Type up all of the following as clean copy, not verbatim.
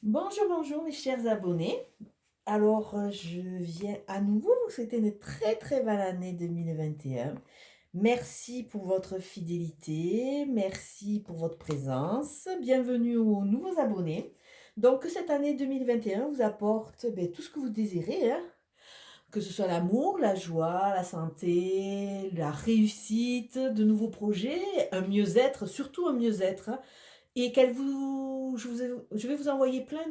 Bonjour, bonjour mes chers abonnés. Alors, je viens à nouveau vous souhaiter une très très belle année 2021. Merci pour votre fidélité, merci pour votre présence. Bienvenue aux nouveaux abonnés. Donc, que cette année 2021 vous apporte tout ce que vous désirez, hein. Que ce soit l'amour, la joie, la santé, la réussite, de nouveaux projets, un mieux-être, surtout un mieux-être, hein. Et je vais vous envoyer plein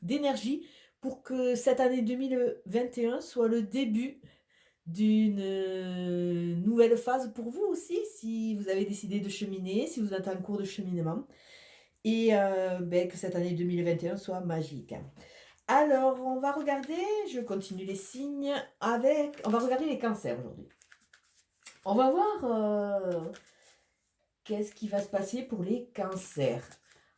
d'énergie pour que cette année 2021 soit le début d'une nouvelle phase pour vous aussi, si vous avez décidé de cheminer, si vous êtes en cours de cheminement, et que cette année 2021 soit magique. Alors, on va regarder, je continue les signes on va regarder les cancers aujourd'hui. On va voir qu'est-ce qui va se passer pour les cancers.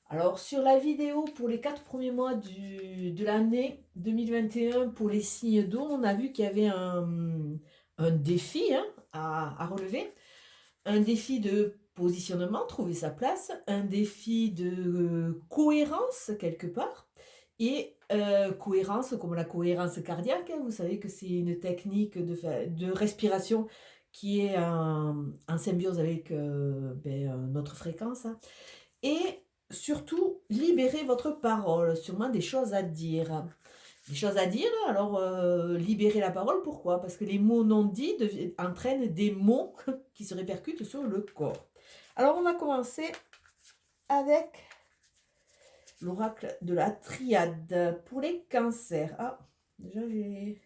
Alors, sur la vidéo pour les 4 premiers mois de l'année 2021, pour les signes d'eau, on a vu qu'il y avait un défi, hein, à relever. Un défi de positionnement, trouver sa place. Un défi de cohérence, quelque part. Et cohérence, comme la cohérence cardiaque, hein. Vous savez que c'est une technique de respiration qui est en symbiose avec notre fréquence, hein. Et surtout, libérez votre parole, sûrement des choses à dire. Des choses à dire, alors libérer la parole, pourquoi? Parce que les mots non dits entraînent des mots qui se répercutent sur le corps. Alors on va commencer avec l'oracle de la triade pour les cancers. Ah, déjà j'ai...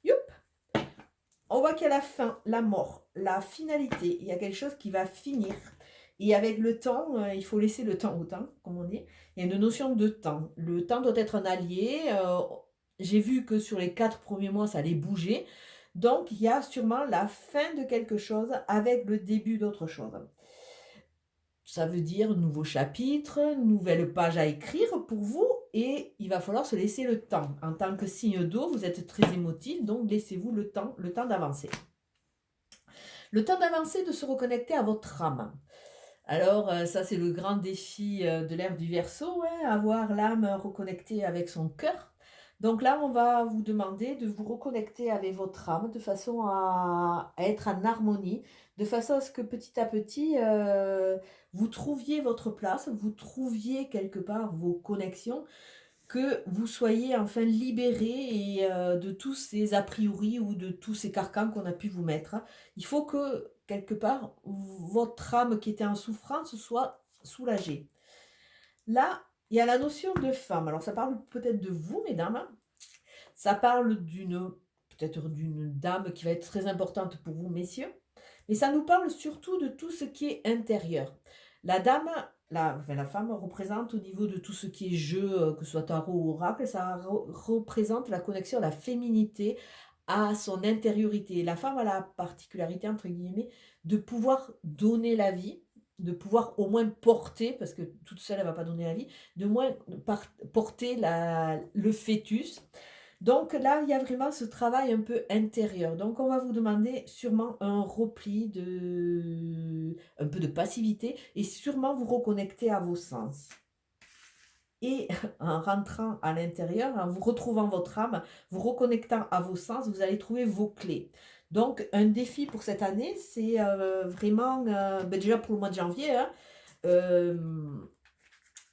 Youp! On voit qu'il y a la fin, la mort, la finalité. Il y a quelque chose qui va finir. Et avec le temps, il faut laisser le temps au temps, comme on dit. Il y a une notion de temps. Le temps doit être un allié. J'ai vu que sur les 4 premiers mois, ça allait bouger. Donc, il y a sûrement la fin de quelque chose avec le début d'autre chose. Ça veut dire nouveau chapitre, nouvelle page à écrire pour vous, et il va falloir se laisser le temps. En tant que signe d'eau, vous êtes très émotif, donc laissez-vous le temps d'avancer. Le temps d'avancer, de se reconnecter à votre âme. Alors, ça, c'est le grand défi de l'ère du Verseau, ouais, avoir l'âme reconnectée avec son cœur. Donc là, on va vous demander de vous reconnecter avec votre âme de façon à être en harmonie, de façon à ce que petit à petit, vous trouviez votre place, vous trouviez quelque part vos connexions, que vous soyez enfin libéré de tous ces a priori ou de tous ces carcans qu'on a pu vous mettre. Il faut que, quelque part, votre âme qui était en souffrance soit soulagée. Là, il y a la notion de femme. Alors, ça parle peut-être de vous, mesdames. Ça parle peut-être d'une dame qui va être très importante pour vous, messieurs. Mais ça nous parle surtout de tout ce qui est intérieur. La dame, la femme représente au niveau de tout ce qui est jeu, que ce soit tarot ou oracle, ça représente la connexion à la féminité, à son intériorité. La femme a la particularité, entre guillemets, de pouvoir donner la vie, de pouvoir au moins porter, parce que toute seule, elle ne va pas donner la vie, de moins porter le fœtus. Donc là, il y a vraiment ce travail un peu intérieur. Donc on va vous demander sûrement un repli, un peu de passivité, et sûrement vous reconnecter à vos sens. Et en rentrant à l'intérieur, en vous retrouvant votre âme, vous reconnectant à vos sens, vous allez trouver vos clés. Donc un défi pour cette année, c'est vraiment, déjà pour le mois de janvier, hein, euh,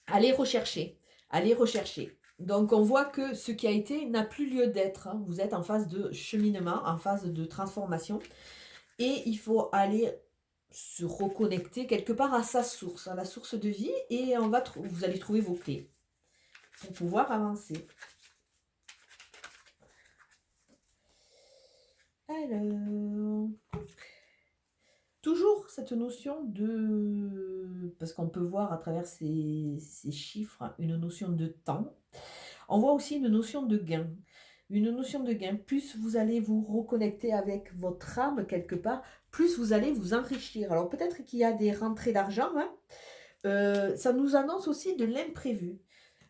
aller rechercher, aller rechercher. Donc on voit que ce qui a été n'a plus lieu d'être, hein. Vous êtes en phase de cheminement, en phase de transformation, et il faut aller se reconnecter quelque part à sa source, à la source de vie, et vous allez trouver vos clés pour pouvoir avancer. Alors, toujours cette notion parce qu'on peut voir à travers ces chiffres une notion de temps. On voit aussi une notion de gain. Une notion de gain. Plus vous allez vous reconnecter avec votre âme quelque part, plus vous allez vous enrichir. Alors peut-être qu'il y a des rentrées d'argent, hein. Ça nous annonce aussi de l'imprévu.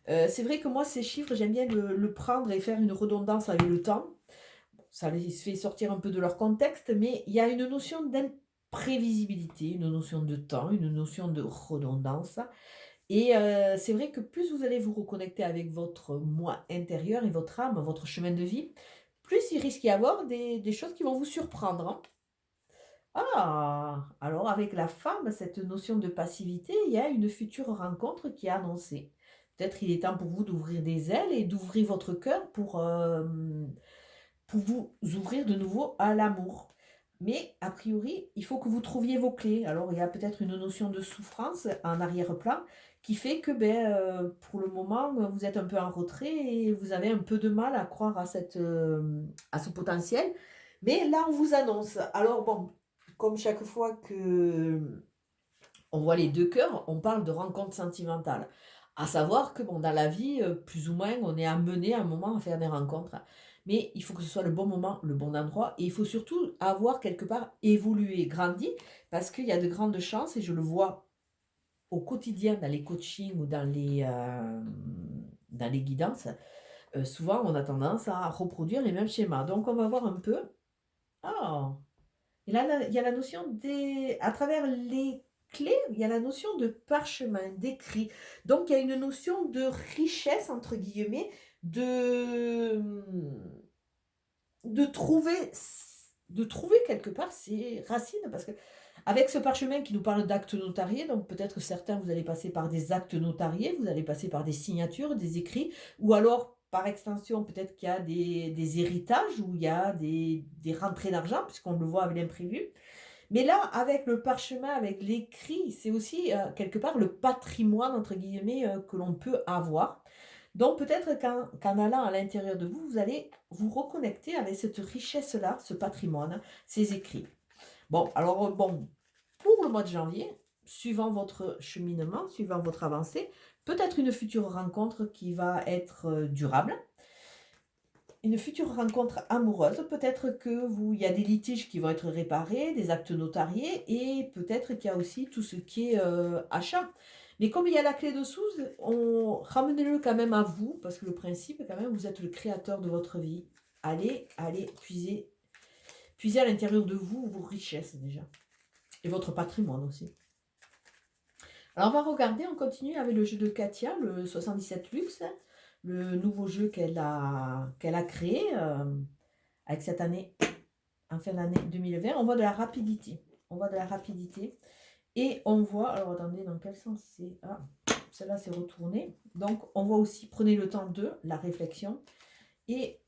C'est vrai que moi, ces chiffres, j'aime bien le prendre et faire une redondance avec le temps. Ça les fait sortir un peu de leur contexte, mais il y a une notion d'imprévisibilité, une notion de temps, une notion de redondance. Et c'est vrai que plus vous allez vous reconnecter avec votre moi intérieur et votre âme, votre chemin de vie, plus il risque d'y avoir des choses qui vont vous surprendre, hein. Ah! Alors avec la femme, cette notion de passivité, il y a une future rencontre qui est annoncée. Peut-être il est temps pour vous d'ouvrir des ailes et d'ouvrir votre cœur pour vous ouvrir de nouveau à l'amour. Mais a priori, il faut que vous trouviez vos clés. Alors il y a peut-être une notion de souffrance en arrière-plan qui fait que, pour le moment, vous êtes un peu en retrait et vous avez un peu de mal à croire à ce potentiel. Mais là, on vous annonce. Alors bon, comme chaque fois que on voit les 2 cœurs, on parle de rencontre sentimentale. À savoir que bon, dans la vie, plus ou moins, on est amené à un moment à faire des rencontres. Mais il faut que ce soit le bon moment, le bon endroit et il faut surtout avoir quelque part évolué, grandi, parce qu'il y a de grandes chances et je le vois au quotidien dans les coachings ou dans les guidances, souvent on a tendance à reproduire les mêmes schémas. Donc on va voir un peu. Ah! Et là, il y a la notion des à travers les clés, il y a la notion de parchemin, d'écrit. Donc il y a une notion de «richesse» entre guillemets, de, de trouver de trouver quelque part ses racines parce que avec ce parchemin qui nous parle d'actes notariés, donc peut-être certains vous allez passer par des actes notariés, vous allez passer par des signatures, des écrits ou alors par extension peut-être qu'il y a des héritages ou il y a des rentrées d'argent puisqu'on le voit avec l'imprévu. Mais là, avec le parchemin, avec l'écrit, c'est aussi quelque part le patrimoine, entre guillemets, que l'on peut avoir. Donc peut-être qu'en allant à l'intérieur de vous, vous allez vous reconnecter avec cette richesse-là, ce patrimoine, ces écrits. Bon, alors bon, pour le mois de janvier, suivant votre cheminement, suivant votre avancée, peut-être une future rencontre qui va être durable, une future rencontre amoureuse, peut-être que vous il y a des litiges qui vont être réparés, des actes notariés et peut-être qu'il y a aussi tout ce qui est, achat. Mais comme il y a la clé de Souze, on ramenez-le quand même à vous, parce que le principe quand même, vous êtes le créateur de votre vie. Allez puiser à l'intérieur de vous vos richesses déjà et votre patrimoine aussi. Alors on va regarder, on continue avec le jeu de Katia, le 77 Luxe, le nouveau jeu qu'elle a créé, avec cette année, en fin d'année 2020. On voit de la rapidité. On voit de la rapidité. Et on voit, alors attendez, dans quel sens c'est... Ah, celle-là c'est retourné. Donc on voit aussi, prenez le temps de la réflexion. Et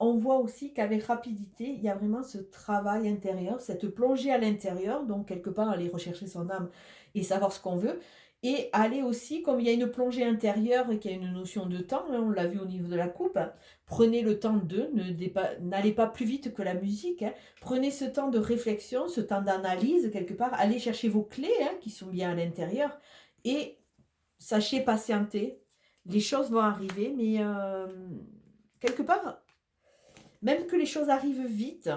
on voit aussi qu'avec rapidité, il y a vraiment ce travail intérieur, cette plongée à l'intérieur, donc quelque part aller rechercher son âme et savoir ce qu'on veut, et aller aussi, comme il y a une plongée intérieure et qu'il y a une notion de temps, hein, on l'a vu au niveau de la coupe, hein, prenez le temps n'allez pas plus vite que la musique, hein, prenez ce temps de réflexion, ce temps d'analyse, quelque part, allez chercher vos clés hein, qui sont bien à l'intérieur, et sachez patienter, les choses vont arriver, mais quelque part, même que les choses arrivent vite,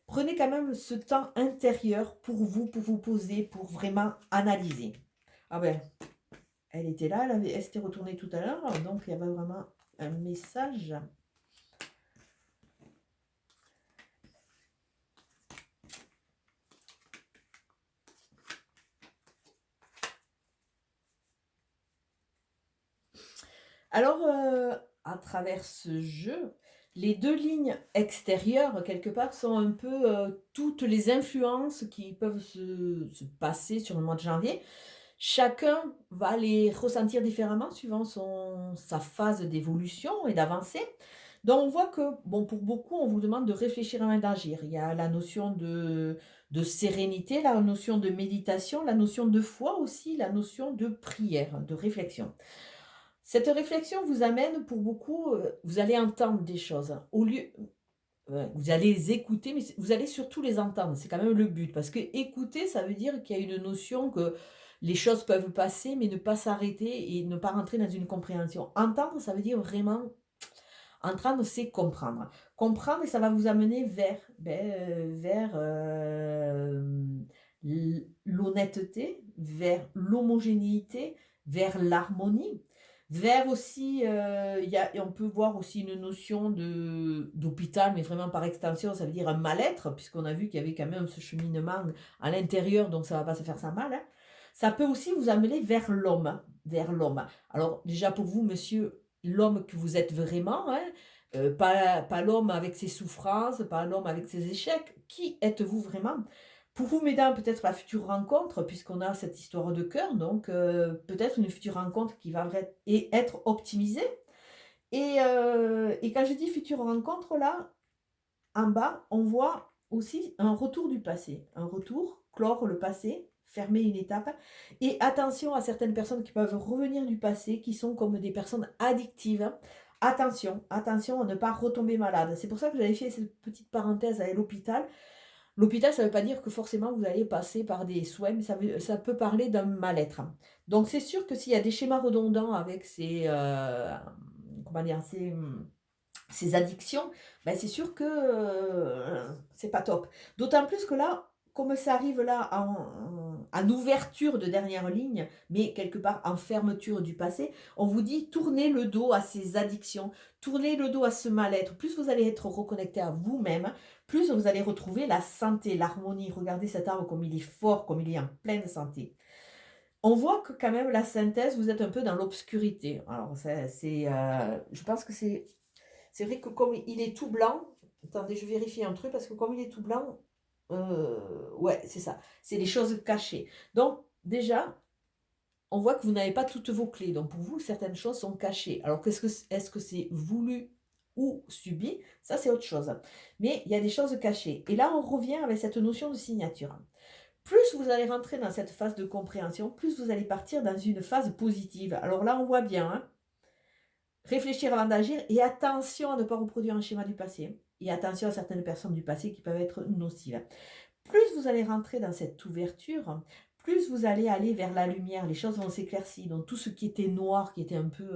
prenez quand même ce temps intérieur pour vous poser, pour vraiment analyser. Ah ben, elle était là, elle s'était retournée tout à l'heure, donc il y avait vraiment un message. Alors, à travers ce jeu, les 2 lignes extérieures, quelque part, sont un peu, toutes les influences qui peuvent se passer sur le mois de janvier. Chacun va les ressentir différemment suivant sa phase d'évolution et d'avancée. Donc on voit que, bon, pour beaucoup, on vous demande de réfléchir avant d'agir. Il y a la notion de sérénité, la notion de méditation, la notion de foi aussi, la notion de prière, de réflexion. Cette réflexion vous amène pour beaucoup, vous allez entendre des choses. Au lieu, vous allez les écouter, mais vous allez surtout les entendre. C'est quand même le but. Parce que écouter, ça veut dire qu'il y a une notion que les choses peuvent passer, mais ne pas s'arrêter et ne pas rentrer dans une compréhension. Entendre, ça veut dire vraiment, entendre, c'est comprendre. Comprendre, et ça va vous amener vers l'honnêteté, vers l'homogénéité, vers l'harmonie. Vers aussi, on peut voir aussi une notion d'hôpital, mais vraiment par extension, ça veut dire un mal-être, puisqu'on a vu qu'il y avait quand même ce cheminement à l'intérieur, donc ça ne va pas se faire sans mal, hein. Ça peut aussi vous amener vers l'homme, hein, vers l'homme. Alors déjà pour vous, monsieur, l'homme que vous êtes vraiment, hein, pas l'homme avec ses souffrances, pas l'homme avec ses échecs. Qui êtes-vous vraiment? Pour vous, mesdames, peut-être la future rencontre, puisqu'on a cette histoire de cœur, donc peut-être une future rencontre qui va être optimisée. Et quand je dis future rencontre, là, en bas, on voit aussi un retour du passé. Un retour, clore le passé, fermer une étape. Et attention à certaines personnes qui peuvent revenir du passé, qui sont comme des personnes addictives. Attention, attention à ne pas retomber malade. C'est pour ça que j'avais fait cette petite parenthèse à l'hôpital. L'hôpital, ça ne veut pas dire que forcément vous allez passer par des soins, mais ça peut parler d'un mal-être. Donc c'est sûr que s'il y a des schémas redondants avec comment dire, ces addictions, ben c'est sûr que c'est pas top. D'autant plus que là, comme ça arrive là en ouverture de dernière ligne, mais quelque part en fermeture du passé, on vous dit tournez le dos à ces addictions, tournez le dos à ce mal-être. Plus vous allez être reconnecté à vous-même, plus vous allez retrouver la santé, l'harmonie. Regardez cet arbre comme il est fort, comme il est en pleine santé. On voit que quand même la synthèse, vous êtes un peu dans l'obscurité. Alors je pense que c'est vrai que comme il est tout blanc, attendez, je vérifie un truc, parce que comme il est tout blanc, ouais, c'est ça, c'est les choses cachées. Donc, déjà, on voit que vous n'avez pas toutes vos clés. Donc, pour vous, certaines choses sont cachées. Alors, est-ce que c'est voulu ou subi? Ça, c'est autre chose. Mais il y a des choses cachées. Et là, on revient avec cette notion de signature. Plus vous allez rentrer dans cette phase de compréhension, plus vous allez partir dans une phase positive. Alors là, on voit bien, hein, réfléchir avant d'agir et attention à ne pas reproduire un schéma du passé. Et attention à certaines personnes du passé qui peuvent être nocives. Plus vous allez rentrer dans cette ouverture, plus vous allez aller vers la lumière, les choses vont s'éclaircir. Donc tout ce qui était noir, qui était un peu,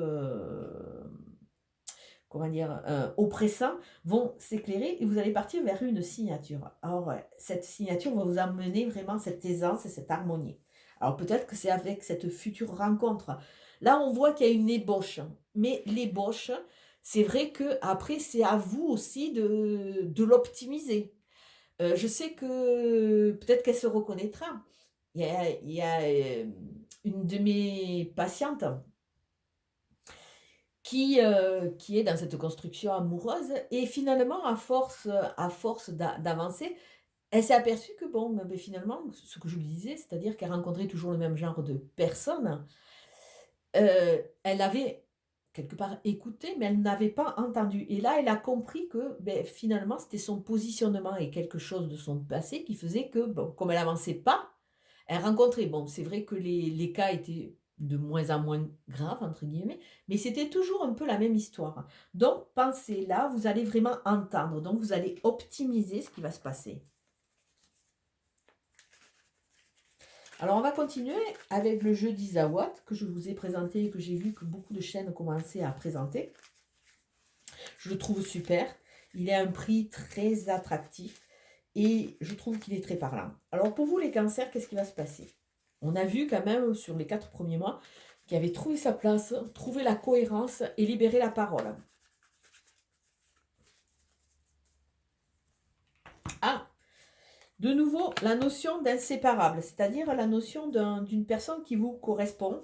comment dire, oppressant, vont s'éclairer et vous allez partir vers une signature. Alors cette signature va vous amener vraiment cette aisance et cette harmonie. Alors peut-être que c'est avec cette future rencontre. Là, on voit qu'il y a une ébauche. Mais l'ébauche, c'est vrai que après c'est à vous aussi de l'optimiser. Je sais que peut-être qu'elle se reconnaîtra. Il y a une de mes patientes qui est dans cette construction amoureuse et finalement, à force d'avancer, elle s'est aperçue que bon, ben, finalement, ce que je lui disais, c'est-à-dire qu'elle rencontrait toujours le même genre de personnes, elle avait quelque part écouté, mais elle n'avait pas entendu. Et là, elle a compris que ben, finalement, c'était son positionnement et quelque chose de son passé qui faisait que, bon, comme elle avançait pas, elle rencontrait, bon, c'est vrai que les cas étaient de moins en moins graves, entre guillemets, mais c'était toujours un peu la même histoire. Donc, pensez là, vous allez vraiment entendre, donc vous allez optimiser ce qui va se passer. Alors, on va continuer avec le jeu d'Isawat que je vous ai présenté et que j'ai vu que beaucoup de chaînes commençaient à présenter. Je le trouve super. Il est à un prix très attractif et je trouve qu'il est très parlant. Alors, pour vous, les cancers, qu'est-ce qui va se passer? On a vu quand même sur les 4 premiers mois qu'il avait trouvé sa place, trouvé la cohérence et libéré la parole. Ah, de nouveau, la notion d'inséparable, c'est-à-dire la notion d'une personne qui vous correspond,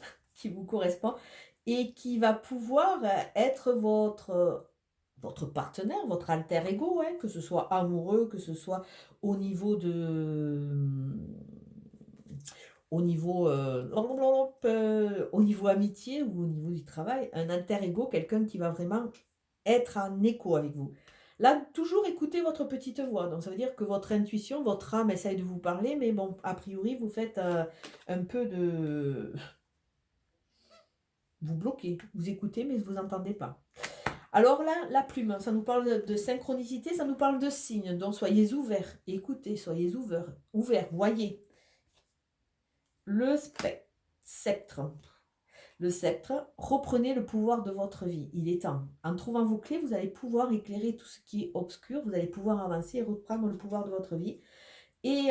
et qui va pouvoir être votre partenaire, votre alter ego, hein, que ce soit amoureux, que ce soit au niveau au niveau amitié ou au niveau du travail, un alter ego, quelqu'un qui va vraiment être en écho avec vous. Là, toujours écoutez votre petite voix. Donc, ça veut dire que votre intuition, votre âme essaye de vous parler, mais bon, a priori, vous faites un peu de... Vous bloquez. Vous écoutez, mais vous n'entendez pas. Alors là, la plume, ça nous parle de synchronicité, ça nous parle de signes. Donc, soyez ouverts. Écoutez, soyez ouverts, voyez. Le sceptre. Le sceptre, reprenez le pouvoir de votre vie. Il est temps. En trouvant vos clés, vous allez pouvoir éclairer tout ce qui est obscur. Vous allez pouvoir avancer et reprendre le pouvoir de votre vie. Et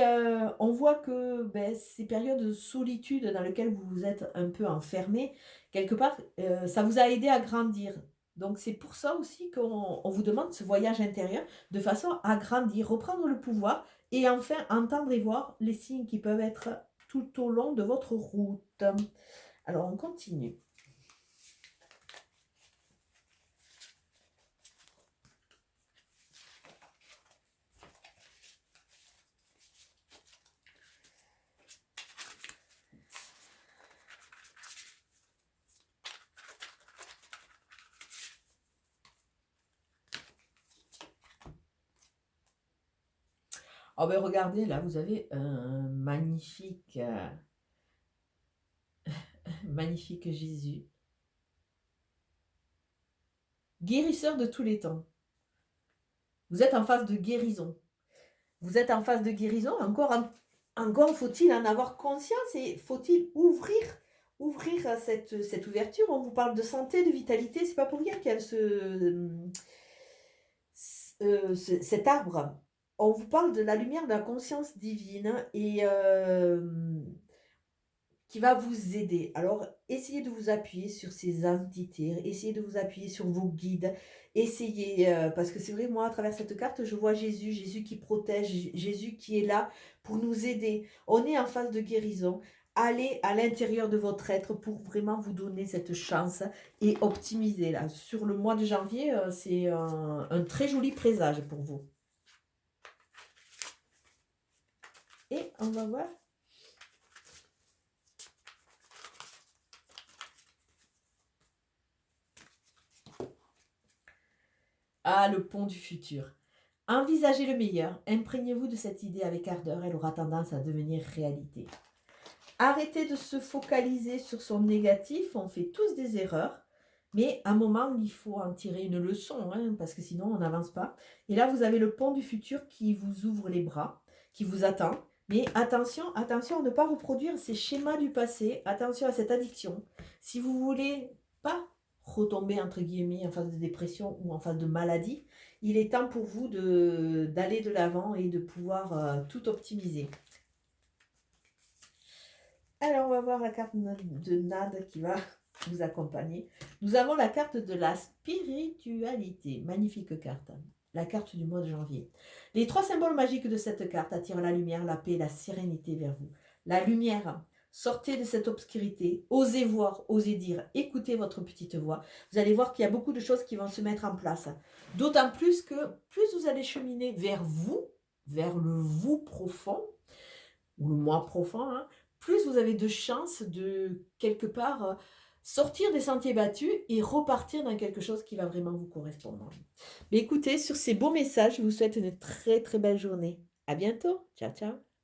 on voit que ces périodes de solitude dans lesquelles vous vous êtes un peu enfermé, quelque part, ça vous a aidé à grandir. Donc c'est pour ça aussi qu'on vous demande ce voyage intérieur de façon à grandir, reprendre le pouvoir et enfin entendre et voir les signes qui peuvent être tout au long de votre route. Alors, on continue. Oh ben regardez, là, vous avez un magnifique, magnifique Jésus. Guérisseur de tous les temps. Vous êtes en phase de guérison. Vous êtes en phase de guérison. Encore faut-il en avoir conscience et faut-il ouvrir cette ouverture. On vous parle de santé, de vitalité. C'est pas pour rien qu'il y a cet arbre. On vous parle de la lumière de la conscience divine et qui va vous aider. Alors, essayez de vous appuyer sur ces entités, essayez de vous appuyer sur vos guides, essayez, parce que c'est vrai, moi, à travers cette carte, je vois Jésus, Jésus qui protège, Jésus qui est là pour nous aider. On est en phase de guérison. Allez à l'intérieur de votre être pour vraiment vous donner cette chance et optimiser. Là. Sur le mois de janvier, c'est un très joli présage pour vous. Et on va voir. Ah, le pont du futur. Envisagez le meilleur. Imprégnez-vous de cette idée avec ardeur. Elle aura tendance à devenir réalité. Arrêtez de se focaliser sur son négatif. On fait tous des erreurs. Mais à un moment, il faut en tirer une leçon, hein, parce que sinon, on n'avance pas. Et là, vous avez le pont du futur qui vous ouvre les bras, qui vous attend. Mais attention, attention à ne pas reproduire ces schémas du passé. Attention à cette addiction. Si vous voulez pas retomber, entre guillemets, en phase de dépression ou en phase de maladie, il est temps pour vous d'aller de l'avant et de pouvoir tout optimiser. Alors, on va voir la carte de Nad qui va vous accompagner. Nous avons la carte de la spiritualité. Magnifique carte. La carte du mois de janvier. Les 3 symboles magiques de cette carte attirent la lumière, la paix et la sérénité vers vous. La lumière, sortez de cette obscurité, osez voir, osez dire, écoutez votre petite voix. Vous allez voir qu'il y a beaucoup de choses qui vont se mettre en place. D'autant plus que plus vous allez cheminer vers vous, vers le vous profond, ou le moi profond, hein, plus vous avez de chances de, quelque part, sortir des sentiers battus et repartir dans quelque chose qui va vraiment vous correspondre. Mais écoutez, sur ces beaux messages, je vous souhaite une très très belle journée. À bientôt. Ciao, ciao.